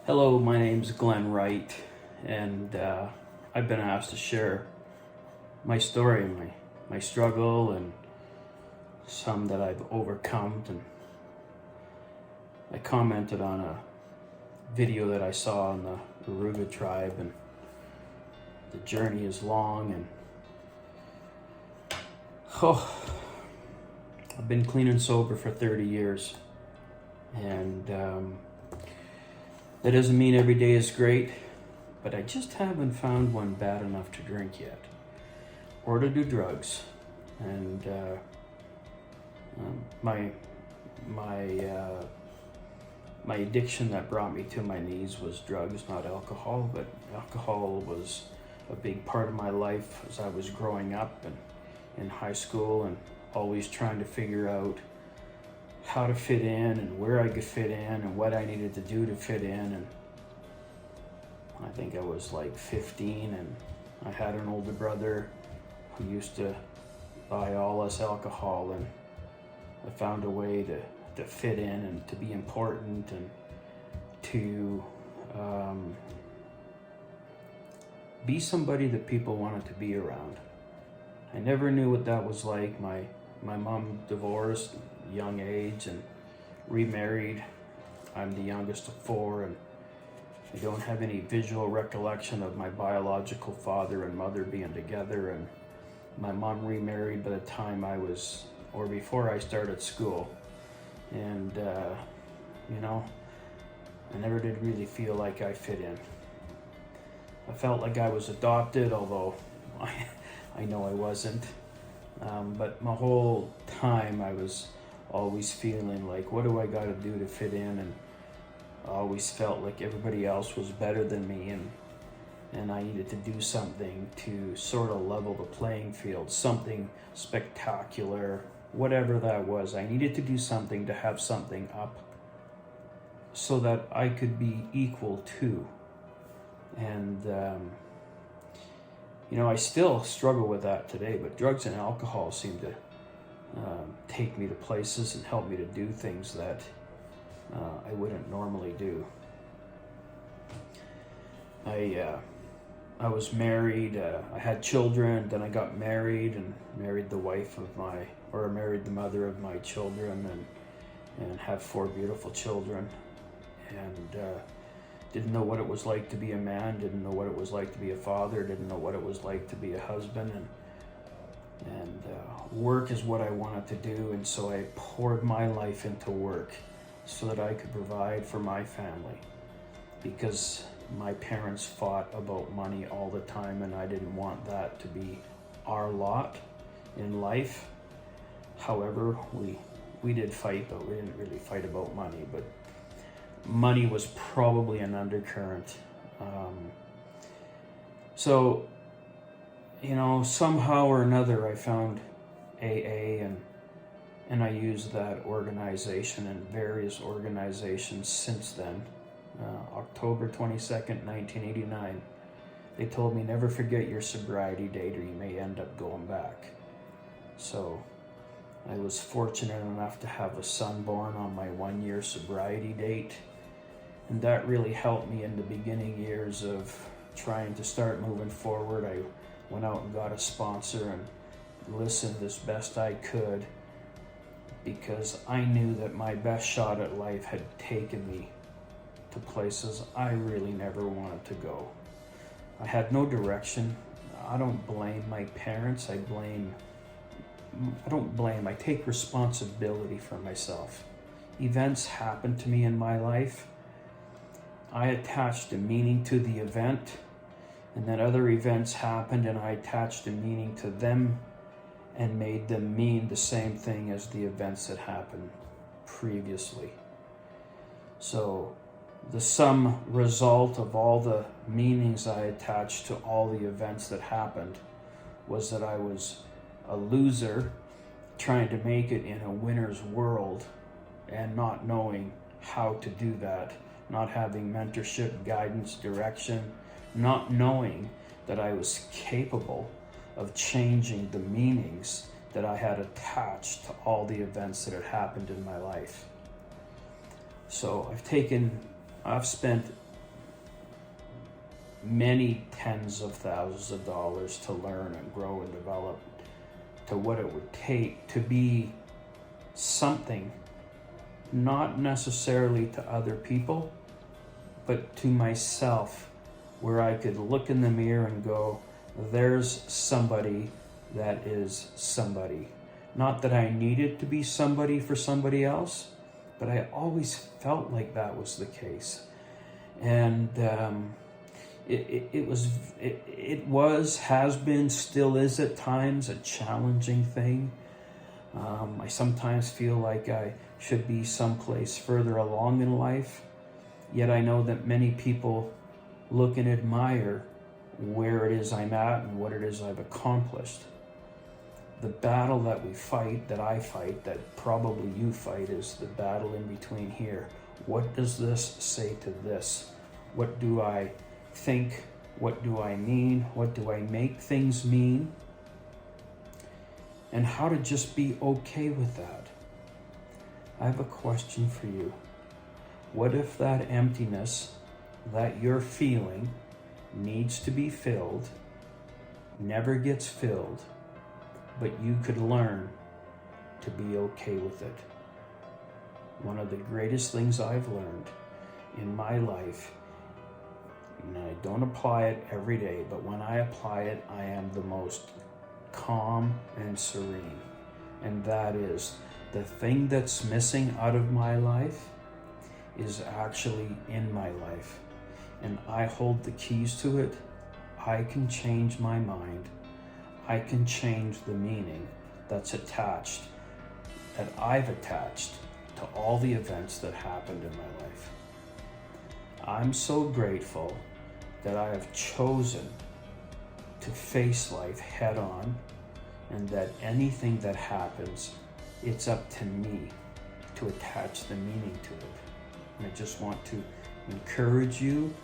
Hello, my name's Glen and I've been asked to share my story, my struggle, and some that I've overcome. And I commented on a video that I saw on the ajugaTRIBE, and the journey is long, and I've been clean and sober for 30 years, and that doesn't mean every day is great, but I just haven't found one bad enough to drink yet, or to do drugs. And my addiction that brought me to my knees was drugs, not alcohol. But alcohol was a big part of my life as I was growing up and in high school, and always trying to figure out how to fit in and where I could fit in and what I needed to do to fit in. And I think I was like 15, and I had an older brother who used to buy all us alcohol, and I found a way to fit in and to be important and to be somebody that people wanted to be around. I never knew what that was like. My mom divorced at a young age and remarried. I'm the youngest of four, and I don't have any visual recollection of my biological father and mother being together. And my mom remarried by the time I was, or before I started school. And, I never did really feel like I fit in. I felt like I was adopted, although I know I wasn't. But my whole time I was always feeling like, what do I got to do to fit in? And I always felt like everybody else was better than me, and I needed to do something to sort of level the playing field, something spectacular, whatever that was. I needed to do something to have something up so that I could be equal to. And I still struggle with that today, but drugs and alcohol seem to take me to places and help me to do things that I wouldn't normally do. I was married, I had children, then I got married and married the mother of my children, and have 4 beautiful children, and didn't know what it was like to be a man, didn't know what it was like to be a father, didn't know what it was like to be a husband, and work is what I wanted to do, and so I poured my life into work so that I could provide for my family, because my parents fought about money all the time, and I didn't want that to be our lot in life. However, we did fight, but we didn't really fight about money, but money was probably an undercurrent. Somehow or another I found AA, and I used that organization and various organizations since then. October 22nd, 1989, they told me, never forget your sobriety date or you may end up going back. So I was fortunate enough to have a son born on my 1-year sobriety date, and that really helped me in the beginning years of trying to start moving forward. I went out and got a sponsor and listened as best I could, because I knew that my best shot at life had taken me to places I really never wanted to go. I had no direction. I don't blame my parents. I take responsibility for myself. Events happened to me in my life. I attached a meaning to the event, and then other events happened and I attached a meaning to them and made them mean the same thing as the events that happened previously. So the sum result of all the meanings I attached to all the events that happened was that I was a loser trying to make it in a winner's world, and not knowing how to do that, not having mentorship, guidance, direction, not knowing that I was capable of changing the meanings that I had attached to all the events that had happened in my life. So I've spent many tens of thousands of dollars to learn and grow and develop, to what it would take to be something, not necessarily to other people, but to myself, where I could look in the mirror and go, there's somebody that is somebody. Not that I needed to be somebody for somebody else, but I always felt like that was the case. And it was, has been, still is at times a challenging thing. I sometimes feel like I should be someplace further along in life, yet I know that many people look and admire where it is I'm at and what it is I've accomplished. The battle that we fight, that I fight, that probably you fight, is the battle in between here. What does this say to this? What do I think? What do I mean? What do I make things mean? And how to just be okay with that. I have a question for you. What if that emptiness that you're feeling needs to be filled, never gets filled, but you could learn to be okay with it? One of the greatest things I've learned in my life, and I don't apply it every day, but when I apply it, I am the most calm and serene. And that is, the thing that's missing out of my life is actually in my life. And I hold the keys to it. I can change my mind. I can change the meaning that's attached, that I've attached to all the events that happened in my life. I'm so grateful that I have chosen to face life head on, and that anything that happens, it's up to me to attach the meaning to it. And I just want to encourage you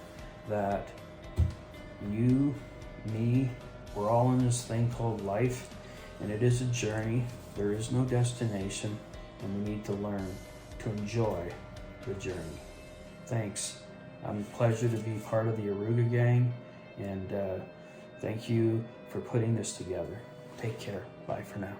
that you, me, we're all in this thing called life, and it is a journey. There is no destination, and we need to learn to enjoy the journey. Thanks. I'm a pleasure to be part of the Ajuga gang, and thank you for putting this together. Take care. Bye for now.